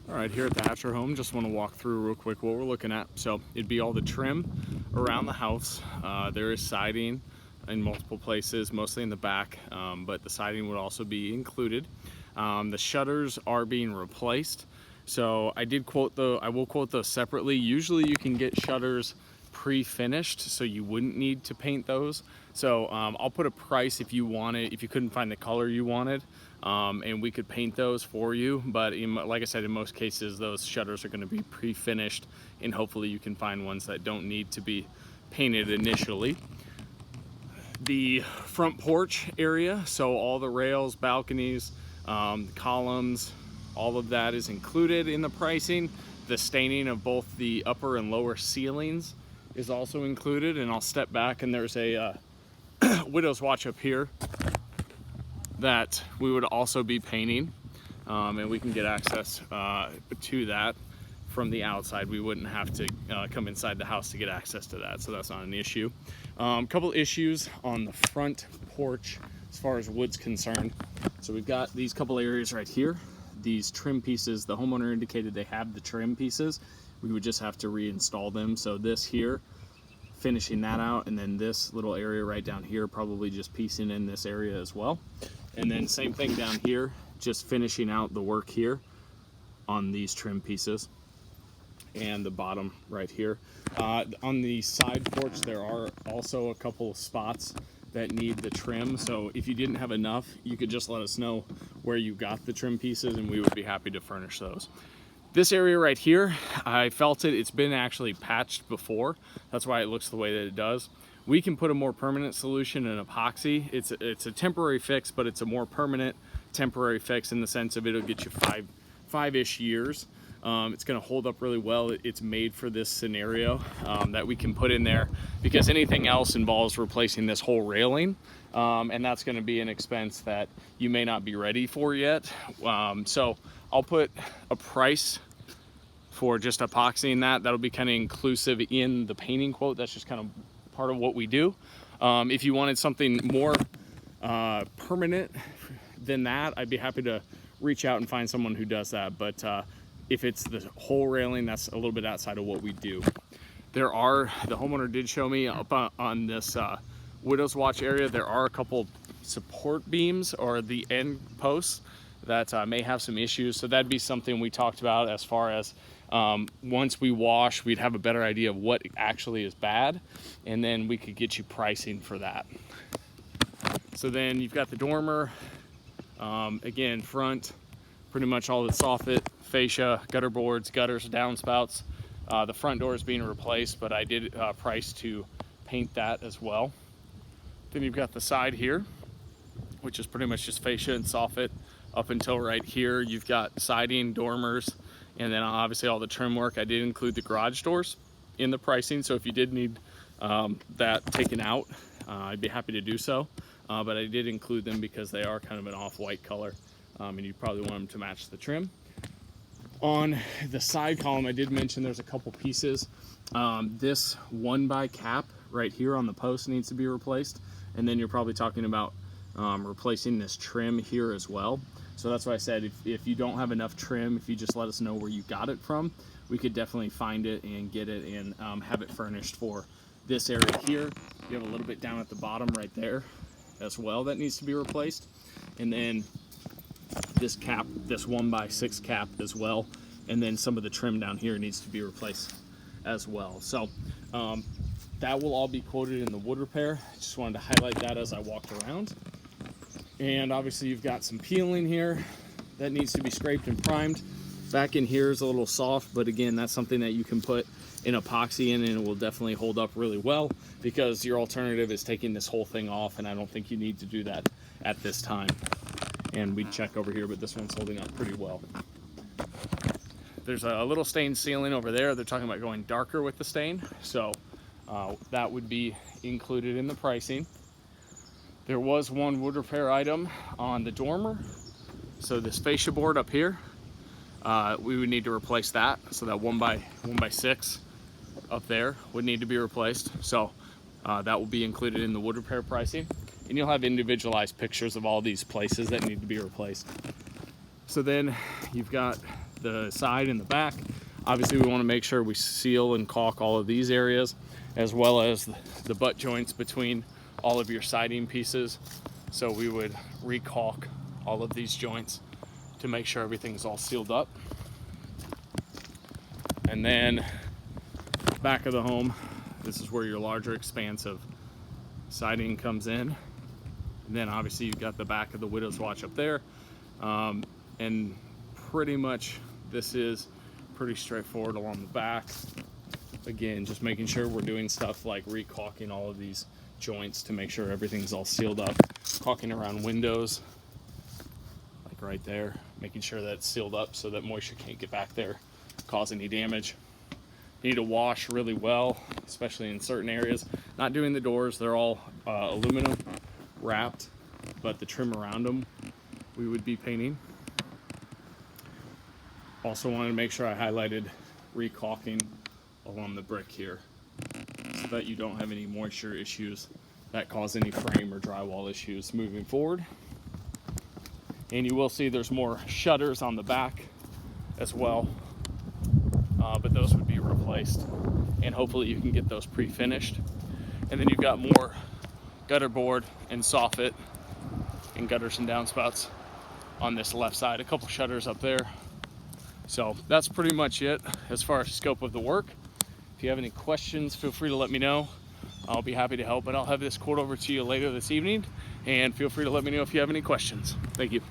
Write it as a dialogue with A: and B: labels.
A: All right, here at the Hatcher home, just want to walk through real quick what we're looking at. So it'd be all the trim around the house. There is siding in multiple places, mostly in the back, but the siding would also be included. The shutters are being replaced. So I will quote those separately. Usually you can get shutters pre-finished, so you wouldn't need to paint those. So I'll put a price if you want it, if you couldn't find the color you wanted, and we could paint those for you. But like I said, in most cases, those shutters are going to be pre-finished, and hopefully you can find ones that don't need to be painted initially. The front porch area, so all the rails, balconies, columns, all of that is included in the pricing. The staining of both the upper and lower ceilings is also included, and I'll step back, and there's a widow's watch up here that we would also be painting, and we can get access to that from the outside. We wouldn't have to come inside the house to get access to that, so that's not an issue. Couple issues on the front porch as far as wood's concerned. So we've got these couple areas right here. These trim pieces, the homeowner indicated they have the trim pieces. We would just have to reinstall them. So this here, finishing that out, and then this little area right down here, probably just piecing in this area as well. And then same thing down here, just finishing out the work here on these trim pieces. And the bottom right here. On the side porch, there are also a couple of spots that need the trim. So if you didn't have enough, you could just let us know where you got the trim pieces, and we would be happy to furnish those. This area right here, I felt it's been actually patched before. That's why it looks the way that it does. We can put a more permanent solution in epoxy. It's a temporary fix, but it's a more permanent temporary fix in the sense of it'll get you five-ish years. It's going to hold up really well. It's made for this scenario that we can put in there, because anything else involves replacing this whole railing, and that's going to be an expense that you may not be ready for yet. So I'll put a price for just epoxying that. That'll be kind of inclusive in the painting quote. That's just kind of part of what we do. If you wanted something more permanent than that, I'd be happy to reach out and find someone who does that. But if it's the whole railing, that's a little bit outside of what we do. The homeowner did show me up on this widow's watch area, there are a couple support beams or the end posts that may have some issues. So that'd be something we talked about as far as once we wash, we'd have a better idea of what actually is bad, and then we could get you pricing for that. So then you've got the dormer, again, front, pretty much all the soffit, fascia, gutter boards, gutters, downspouts. The front door is being replaced, but I did price to paint that as well. Then you've got the side here, which is pretty much just fascia and soffit up until right here. You've got siding, dormers, and then obviously all the trim work. I did include the garage doors in the pricing, so if you did need that taken out, I'd be happy to do so. But I did include them because they are kind of an off-white color, and you probably want them to match the trim. On the side column, I did mention there's a couple pieces. This 1x cap right here on the post needs to be replaced, and then you're probably talking about replacing this trim here as well. So that's why I said if you don't have enough trim, if you just let us know where you got it from, we could definitely find it and get it and have it furnished for this area here. You have a little bit down at the bottom right there as well that needs to be replaced, and then this cap, this 1x6 cap as well, and then some of the trim down here needs to be replaced as well. So that will all be quoted in the wood repair. Just wanted to highlight that as I walked around. And obviously you've got some peeling here that needs to be scraped and primed. Back in here is a little soft, but again, that's something that you can put an epoxy in, and it will definitely hold up really well, because your alternative is taking this whole thing off, and I don't think you need to do that at this time. And we'd check over here, but this one's holding up pretty well. There's a little stained ceiling over there. They're talking about going darker with the stain, so that would be included in the pricing. There was one wood repair item on the dormer. So this fascia board up here, we would need to replace that. So that 1x6 up there would need to be replaced. So that will be included in the wood repair pricing. And you'll have individualized pictures of all these places that need to be replaced. So then you've got the side and the back. Obviously we want to make sure we seal and caulk all of these areas, as well as the butt joints between all of your siding pieces. So we would re-caulk all of these joints to make sure everything's all sealed up. And then back of the home, this is where your larger expanse of siding comes in. And then obviously you've got the back of the widow's watch up there. And pretty much this is pretty straightforward along the back. Again, just making sure we're doing stuff like re-caulking all of these joints to make sure everything's all sealed up. Caulking around windows, like right there, making sure that it's sealed up so that moisture can't get back there, cause any damage. You need to wash really well, especially in certain areas. Not doing the doors, they're all aluminum wrapped, but the trim around them we would be painting. Also wanted to make sure I highlighted re-caulking along the brick here so that you don't have any moisture issues that cause any frame or drywall issues moving forward. And you will see there's more shutters on the back as well, but those would be replaced, and hopefully you can get those pre-finished. And then you've got more gutter board and soffit and gutters and downspouts on this left side, a couple shutters up there. So that's pretty much it as far as scope of the work. If you have any questions, feel free to let me know. I'll be happy to help, but I'll have this quote over to you later this evening, and feel free to let me know if you have any questions. Thank you.